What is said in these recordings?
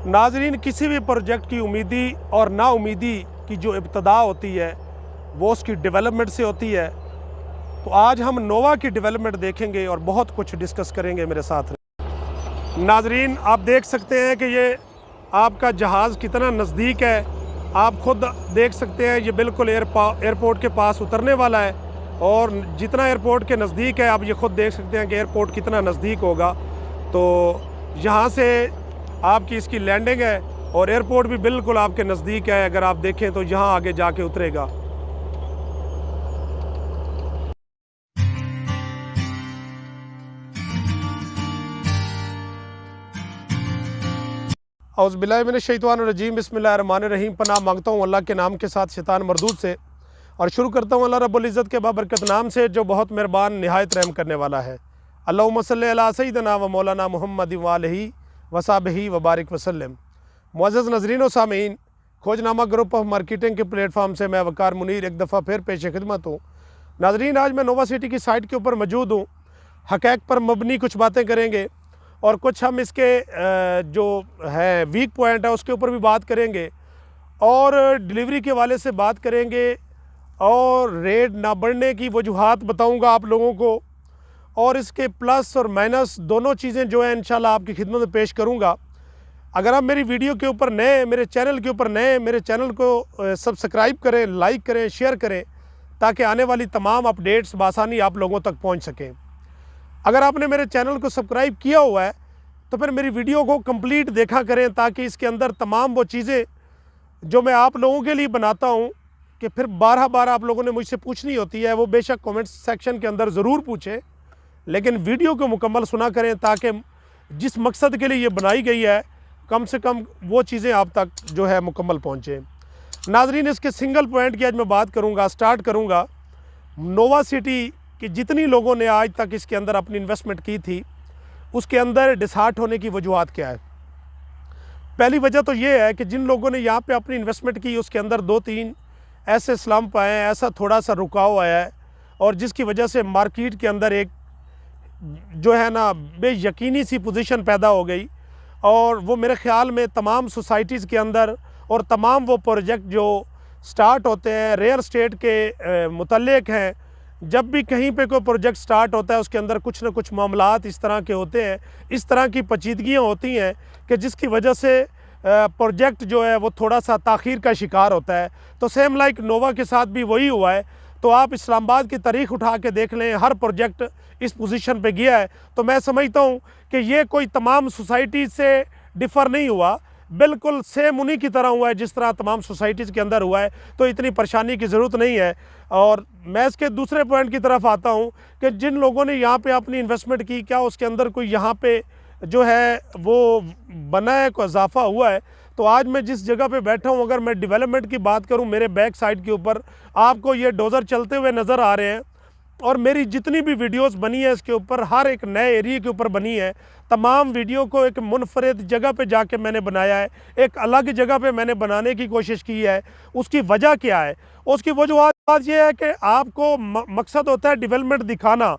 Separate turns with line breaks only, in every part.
नाजरीन, किसी भी प्रोजेक्ट की उम्मीदी और नाउमीदी की जो इब्तदा होती है वो उसकी डेवलपमेंट से होती है। तो आज हम नोवा की डेवलपमेंट देखेंगे और बहुत कुछ डिस्कस करेंगे मेरे साथ। नाजरीन, आप देख सकते हैं कि ये आपका जहाज़ कितना नज़दीक है। आप ख़ुद देख सकते हैं, ये बिल्कुल एयरपोर्ट के पास उतरने वाला है। और जितना एयरपोर्ट के नज़दीक है, आप ये ख़ुद देख सकते हैं कि एयरपोर्ट कितना नज़दीक होगा। तो यहाँ से आपकी इसकी लैंडिंग है और एयरपोर्ट भी बिल्कुल आपके नज़दीक है। अगर आप देखें तो यहाँ आगे जाके उतरेगा। औज़ुबिल्लाहिमिनश्शैतानिर्रजीम, बिस्मिल्लाहिर्रहमानिर्रहीम। पनाह मांगता हूँ अल्लाह के नाम के साथ शैतान मरदूद से, और शुरू करता हूँ अल्लाह रब्बुल इज़्ज़त के बाबरकत नाम से जो बहुत मेहरबान निहायत रहम करने वाला है। अल्लाहुम्मा सल्लि अला सय्यिदिना व मौलाना मुहम्मद व आलिहि व सहबिहि व बारिक वसल्लम। मुअज़्ज़ज़ नाज़रीन व सामीन, खोजनामा ग्रुप ऑफ मार्केटिंग के प्लेटफॉर्म से मैं वकार मुनीर एक दफ़ा फिर पेश खिदमत हूँ। नाज़रीन, आज मैं नोवा सिटी की साइट के ऊपर मौजूद हूँ। हक़ैक़ पर मबनी कुछ बातें करेंगे और कुछ हम इसके जो है वीक पॉइंट है उसके ऊपर भी बात करेंगे, और डिलीवरी के वाले से बात करेंगे, और रेट ना बढ़ने की वजूहात बताऊंगा आप लोगों को, और इसके प्लस और माइनस दोनों चीज़ें जो है इंशाल्लाह आपकी खिदमत में पेश करूंगा। अगर आप मेरी वीडियो के ऊपर नए, मेरे चैनल के ऊपर नए, मेरे चैनल को सब्सक्राइब करें, लाइक करें, शेयर करें, ताकि आने वाली तमाम अपडेट्स बआसानी आप लोगों तक पहुँच सकें। अगर आपने मेरे चैनल को सब्सक्राइब किया हुआ है तो फिर मेरी वीडियो को कंप्लीट देखा करें, ताकि इसके अंदर तमाम वो चीज़ें जो मैं आप लोगों के लिए बनाता हूं कि फिर बार आप लोगों ने मुझसे पूछनी होती है, वो बेशक कमेंट सेक्शन के अंदर ज़रूर पूछें, लेकिन वीडियो को मुकम्मल सुना करें, ताकि जिस मकसद के लिए ये बनाई गई है कम से कम वो चीज़ें आप तक जो है मुकम्मल पहुँचें। नाज़रीन, इसके सिंगल पॉइंट की आज मैं बात करूँगा, स्टार्ट करूँगा। नोवा सिटी कि जितनी लोगों ने आज तक इसके अंदर अपनी इन्वेस्टमेंट की थी, उसके अंदर डिसहार्ट होने की वजूहात क्या है। पहली वजह तो ये है कि जिन लोगों ने यहाँ पे अपनी इन्वेस्टमेंट की उसके अंदर 2-3 ऐसे स्लम्प आए हैं, ऐसा थोड़ा सा रुकाव आया है, और जिसकी वजह से मार्केट के अंदर एक जो है ना बेयकीनी सी पोजीशन पैदा हो गई। और वो मेरे ख़्याल में तमाम सोसाइटीज़ के अंदर और तमाम वो प्रोजेक्ट जो स्टार्ट होते हैं रियल एस्टेट के मुतल्लिक़ हैं, जब भी कहीं पे कोई प्रोजेक्ट स्टार्ट होता है उसके अंदर कुछ ना कुछ मामलात इस तरह के होते हैं, इस तरह की पेचीदगियाँ होती हैं कि जिसकी वजह से प्रोजेक्ट जो है वो थोड़ा सा ताख़ीर का शिकार होता है। तो सेम लाइक नोवा के साथ भी वही हुआ है। तो आप इस्लामाबाद की तारीख़ उठा के देख लें, हर प्रोजेक्ट इस पोजीशन पे गया है। तो मैं समझता हूँ कि ये कोई तमाम सोसाइटी से डिफ़र नहीं हुआ, बिल्कुल सेम उन्हीं की तरह हुआ है जिस तरह तमाम सोसाइटीज़ के अंदर हुआ है। तो इतनी परेशानी की ज़रूरत नहीं है। और मैं इसके दूसरे पॉइंट की तरफ आता हूँ कि जिन लोगों ने यहाँ पे अपनी इन्वेस्टमेंट की, क्या उसके अंदर कोई यहाँ पे जो है वो बना है, कोई इजाफा हुआ है। तो आज मैं जिस जगह पे बैठा हूँ, अगर मैं डेवलपमेंट की बात करूँ, मेरे बैक साइड के ऊपर आपको ये डोज़र चलते हुए नज़र आ रहे हैं, और मेरी जितनी भी वीडियोस बनी है इसके ऊपर हर एक नए एरिया के ऊपर बनी है। तमाम वीडियो को एक मुनफरद जगह पे जाके मैंने बनाया है, एक अलग जगह पे मैंने बनाने की कोशिश की है। उसकी वजह क्या है? उसकी वजूहत ये है कि आपको मकसद होता है डेवलपमेंट दिखाना,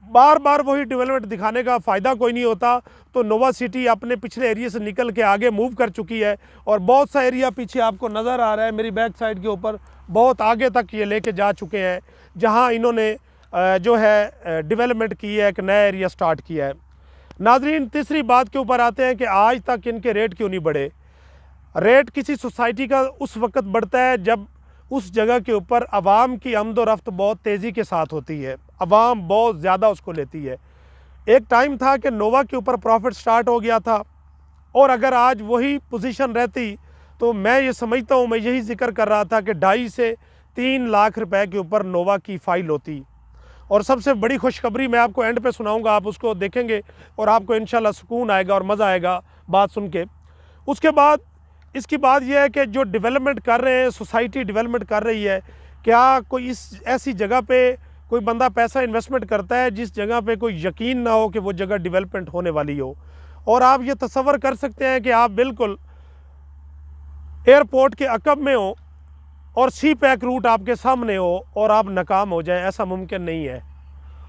बार बार वही डेवलपमेंट दिखाने का फ़ायदा कोई नहीं होता। तो नोवा सिटी अपने पिछले एरिया से निकल के आगे मूव कर चुकी है, और बहुत सा एरिया पीछे आपको नज़र आ रहा है मेरी बैक साइड के ऊपर, बहुत आगे तक ये लेके जा चुके हैं, जहां इन्होंने जो है डेवलपमेंट की है, एक नया एरिया स्टार्ट किया है। नाज़रीन, तीसरी बात के ऊपर आते हैं कि आज तक इनके रेट क्यों नहीं बढ़े। रेट किसी सोसाइटी का उस वक्त बढ़ता है जब उस जगह के ऊपर आवाम की आमदोरफ्त बहुत तेज़ी के साथ होती है, आवाम बहुत ज़्यादा उसको लेती है। एक टाइम था कि नोवा के ऊपर प्रॉफिट स्टार्ट हो गया था, और अगर आज वही पोजीशन रहती तो मैं ये समझता हूँ, मैं यही जिक्र कर रहा था कि 2.5 से 3 लाख रुपए के ऊपर नोवा की फ़ाइल होती। और सबसे बड़ी खुशखबरी मैं आपको एंड पे सुनाऊंगा, आप उसको देखेंगे और आपको इंशाल्लाह सुकून आएगा और मज़ा आएगा बात सुन के। उसके बाद इसकी बात यह है कि जो डेवलपमेंट कर रहे हैं, सोसाइटी डेवलपमेंट कर रही है, क्या कोई इस ऐसी जगह पे कोई बंदा पैसा इन्वेस्टमेंट करता है जिस जगह पे कोई यकीन ना हो कि वो जगह डेवलपमेंट होने वाली हो। और आप ये तसव्वुर कर सकते हैं कि आप बिल्कुल एयरपोर्ट के अकब में हो और सी पैक रूट आपके सामने हो और आप नाकाम हो जाएं, ऐसा मुमकिन नहीं है।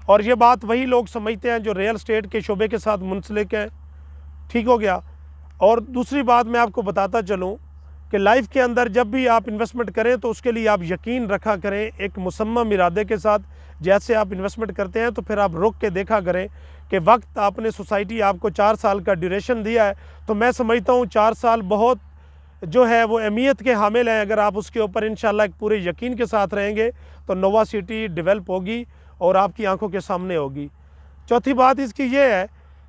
और ये बात वही लोग समझते हैं जो रियल एस्टेट के शोबे के साथ मुंसलिक हैं। ठीक हो गया। और दूसरी बात मैं आपको बताता चलूँ कि लाइफ के अंदर जब भी आप इन्वेस्टमेंट करें तो उसके लिए आप यकीन रखा करें एक मुसम्मम इरादे के साथ। जैसे आप इन्वेस्टमेंट करते हैं तो फिर आप रुक के देखा करें कि वक्त आपने सोसाइटी आपको 4 साल का ड्यूरेशन दिया है, तो मैं समझता हूँ 4 साल बहुत जो है वो अहमियत के हामिल हैं। अगर आप उसके ऊपर इंशाल्लाह एक पूरे यकीन के साथ रहेंगे तो नोवा सिटी डेवलप होगी और आपकी आंखों के सामने होगी। चौथी बात इसकी ये है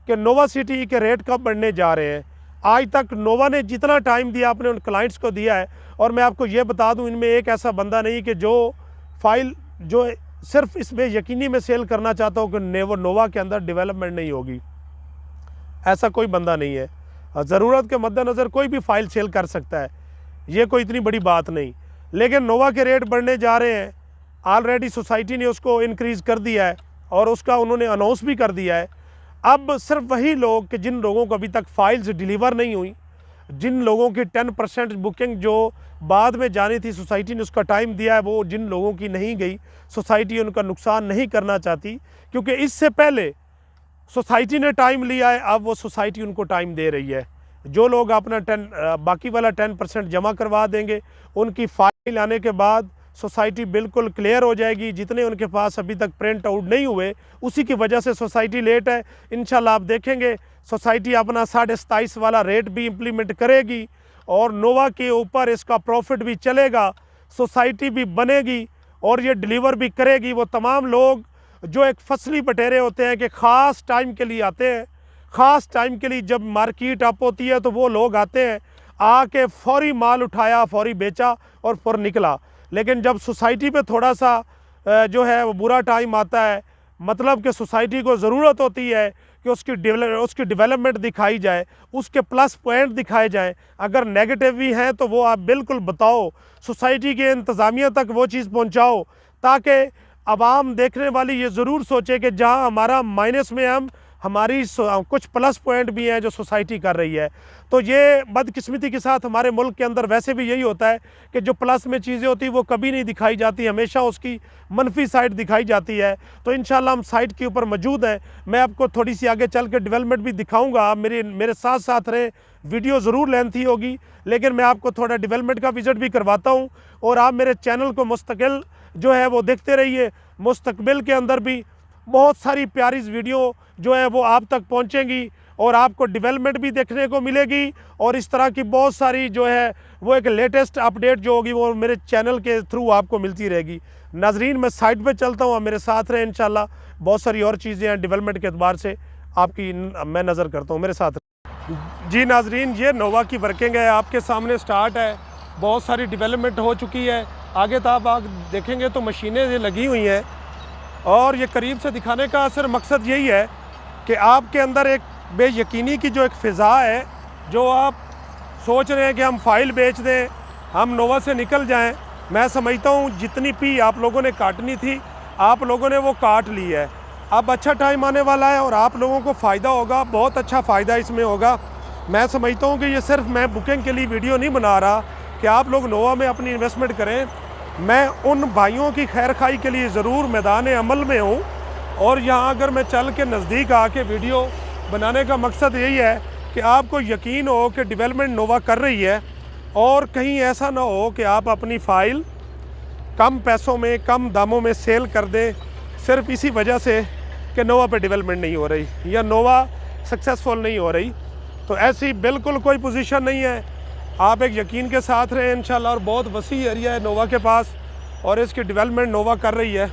कि नोवा सिटी के रेट कब बढ़ने जा रहे हैं। आज तक नोवा ने जितना टाइम दिया अपने उन क्लाइंट्स को दिया है, और मैं आपको ये बता दूं इनमें एक ऐसा बंदा नहीं कि जो फाइल जो सिर्फ इसमें यकीनी में सेल करना चाहता हूँ कि नोवा के अंदर डेवलपमेंट नहीं होगी, ऐसा कोई बंदा नहीं है। ज़रूरत के मद्देनज़र कोई भी फाइल सेल कर सकता है, ये कोई इतनी बड़ी बात नहीं। लेकिन नोवा के रेट बढ़ने जा रहे हैं, ऑलरेडी सोसाइटी ने उसको इंक्रीज़ कर दिया है और उसका उन्होंने अनाउंस भी कर दिया है। अब सिर्फ वही लोग कि जिन लोगों को अभी तक फाइल्स डिलीवर नहीं हुई, जिन लोगों की 10% बुकिंग जो बाद में जानी थी, सोसाइटी ने उसका टाइम दिया है, वो जिन लोगों की नहीं गई, सोसाइटी उनका नुकसान नहीं करना चाहती, क्योंकि इससे पहले सोसाइटी ने टाइम लिया है, अब वो सोसाइटी उनको टाइम दे रही है। जो लोग अपना बाकी वाला 10% जमा करवा देंगे, उनकी फाइल आने के बाद सोसाइटी बिल्कुल क्लियर हो जाएगी। जितने उनके पास अभी तक प्रिंट आउट नहीं हुए, उसी की वजह से सोसाइटी लेट है। इंशाल्लाह आप देखेंगे सोसाइटी अपना 27.5 वाला रेट भी इम्प्लीमेंट करेगी और नोवा के ऊपर इसका प्रॉफिट भी चलेगा, सोसाइटी भी बनेगी और ये डिलीवर भी करेगी। वो तमाम लोग जो एक फसली बटेरे होते हैं कि ख़ास टाइम के लिए आते हैं, ख़ास टाइम के लिए जब मार्केट अप होती है तो वो लोग आते हैं, आके फौरी माल उठाया, फौरी बेचा और फिर निकला। लेकिन जब सोसाइटी पे थोड़ा सा जो है वो बुरा टाइम आता है, मतलब कि सोसाइटी को ज़रूरत होती है कि उसकी डेवलपमेंट दिखाई जाए, उसके प्लस पॉइंट दिखाए जाएं। अगर नेगेटिव भी हैं तो वो आप बिल्कुल बताओ, सोसाइटी के इंतज़ामिया तक वो चीज़ पहुंचाओ, ताकि आवाम देखने वाली ये ज़रूर सोचे कि जहां हमारा माइनस में हमारी कुछ प्लस पॉइंट भी हैं जो सोसाइटी कर रही है। तो ये बदकिस्मती के साथ हमारे मुल्क के अंदर वैसे भी यही होता है कि जो प्लस में चीज़ें होती हैं वो कभी नहीं दिखाई जाती, हमेशा उसकी मनफी साइड दिखाई जाती है। तो इंशाल्लाह हम साइट के ऊपर मौजूद हैं, मैं आपको थोड़ी सी आगे चल के डेवलपमेंट भी दिखाऊँगा। आप मेरे साथ साथ रहें, वीडियो ज़रूर लेंथी होगी लेकिन मैं आपको थोड़ा डेवलपमेंट का विज़िट भी करवाता हूँ। और आप मेरे चैनल को मुस्तकिल जो है वो देखते रहिए, मुस्तकबिल के अंदर भी बहुत सारी प्यारी वीडियो जो है वो आप तक पहुंचेंगी और आपको डेवलपमेंट भी देखने को मिलेगी और इस तरह की बहुत सारी जो है वो एक लेटेस्ट अपडेट जो होगी वो मेरे चैनल के थ्रू आपको मिलती रहेगी। नाजरीन, मैं साइट पे चलता हूँ, आप मेरे साथ रहें, इंशाल्लाह बहुत सारी और चीज़ें हैं डेवलपमेंट के अतबार से आपकी मैं नज़र करता हूँ, मेरे साथ रहें। जी नाजरीन, ये नोवा की वर्किंग है, आपके सामने स्टार्ट है, बहुत सारी डेवलपमेंट हो चुकी है। आगे तो आप देखेंगे तो मशीनें लगी हुई हैं और ये करीब से दिखाने का सिर्फ मकसद यही है कि आपके अंदर एक बेयकीनी की जो एक फ़िज़ा है, जो आप सोच रहे हैं कि हम फ़ाइल बेच दें, हम नोवा से निकल जाएं, मैं समझता हूँ जितनी पी आप लोगों ने काटनी थी आप लोगों ने वो काट ली है। अब अच्छा टाइम आने वाला है और आप लोगों को फ़ायदा होगा, बहुत अच्छा फ़ायदा इसमें होगा। मैं समझता हूँ कि ये सिर्फ मैं बुकिंग के लिए वीडियो नहीं बना रहा कि आप लोग नोवा में अपनी इन्वेस्टमेंट करें, मैं उन भाइयों की खैर खाई के लिए ज़रूर मैदान अमल में हूँ। और यहाँ अगर मैं चल के नज़दीक आके वीडियो बनाने का मकसद यही है कि आपको यकीन हो कि डेवलपमेंट नोवा कर रही है और कहीं ऐसा ना हो कि आप अपनी फ़ाइल कम पैसों में, कम दामों में सेल कर दें सिर्फ इसी वजह से कि नोवा पे डेवलपमेंट नहीं हो रही या नोवा सक्सेसफुल नहीं हो रही। तो ऐसी बिल्कुल कोई पोजीशन नहीं है, आप एक यकीन के साथ रहें इंशाल्लाह। और बहुत वसी एरिया है नोवा के पास और इसकी डेवलपमेंट नोवा कर रही है,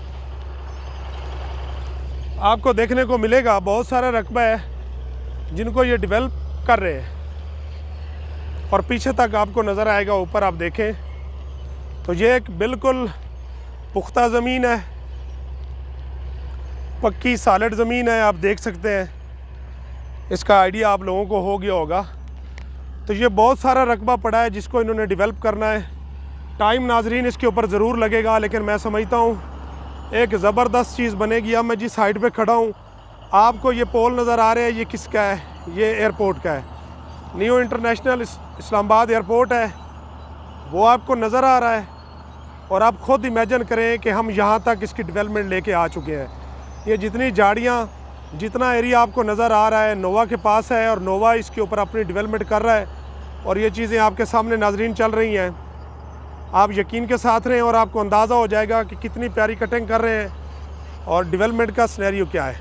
आपको देखने को मिलेगा बहुत सारा रकबा है जिनको ये डेवलप कर रहे हैं और पीछे तक आपको नज़र आएगा। ऊपर आप देखें तो ये एक बिल्कुल पुख्ता ज़मीन है, पक्की सॉलिड ज़मीन है, आप देख सकते हैं, इसका आइडिया आप लोगों को हो गया होगा। तो ये बहुत सारा रकबा पड़ा है जिसको इन्होंने डेवलप करना है। टाइम नाजरीन इसके ऊपर ज़रूर लगेगा, लेकिन मैं समझता हूँ एक ज़बरदस्त चीज़ बनेगी। अब मैं जिस साइड पे खड़ा हूँ आपको ये पोल नज़र आ रहा है, ये किसका है? ये एयरपोर्ट का है, न्यू इंटरनेशनल इस्लामाबाद एयरपोर्ट है, वो आपको नज़र आ रहा है। और आप ख़ुद इमेजिन करें कि हम यहाँ तक इसकी डेवलपमेंट लेके आ चुके हैं। ये जितनी झाड़ियाँ जितना एरिया आपको नज़र आ रहा है नोवा के पास है और नोवा इसके ऊपर अपनी डेवलपमेंट कर रहा है और ये चीज़ें आपके सामने नाजरीन चल रही हैं। आप यकीन के साथ रहें और आपको अंदाज़ा हो जाएगा कि कितनी प्यारी कटिंग कर रहे हैं और डेवलपमेंट का सिनेरियो क्या है।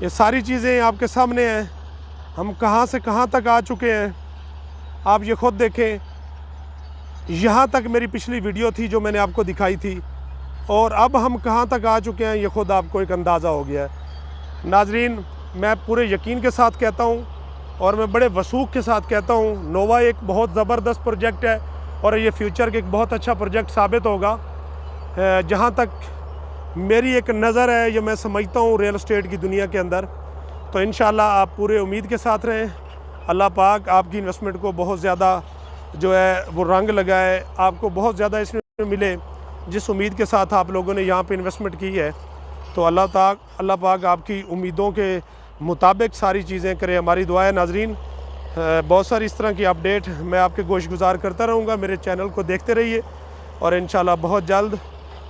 ये सारी चीज़ें आपके सामने हैं। हम कहाँ से कहाँ तक आ चुके हैं आप ये ख़ुद देखें। यहाँ तक मेरी पिछली वीडियो थी जो मैंने आपको दिखाई थी और अब हम कहाँ तक आ चुके हैं ये ख़ुद आपको एक अंदाज़ा हो गया है। नाजरीन, मैं पूरे यकीन के साथ कहता हूँ और मैं बड़े वसूख के साथ कहता हूँ, नोवा एक बहुत ज़बरदस्त प्रोजेक्ट है और ये फ्यूचर के एक बहुत अच्छा प्रोजेक्ट साबित होगा। जहाँ तक मेरी एक नज़र है ये मैं समझता हूँ रियल एस्टेट की दुनिया के अंदर, तो इंशाल्लाह आप पूरे उम्मीद के साथ रहें। अल्लाह पाक आपकी इन्वेस्टमेंट को बहुत ज़्यादा जो है वो रंग लगाए, आपको बहुत ज़्यादा इसमें मिले जिस उम्मीद के साथ आप लोगों ने यहाँ पे इन्वेस्टमेंट की है। तो अल्लाह पाक आपकी उम्मीदों के मुताबिक सारी चीज़ें करे, हमारी दुआ है। नाजरीन, बहुत सारी इस तरह की अपडेट मैं आपके गोश गुजार करता रहूँगा। मेरे चैनल को देखते रहिए और इंशाल्लाह बहुत जल्द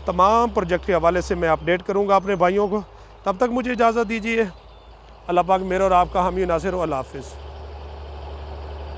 तमाम प्रोजेक्ट के हवाले से मैं अपडेट करूँगा अपने भाइयों को। तब तक मुझे इजाज़त दीजिए। अल्लाह पाक मेरा और आपका हामी नासिर हो। अल्लाह हाफ़िज़।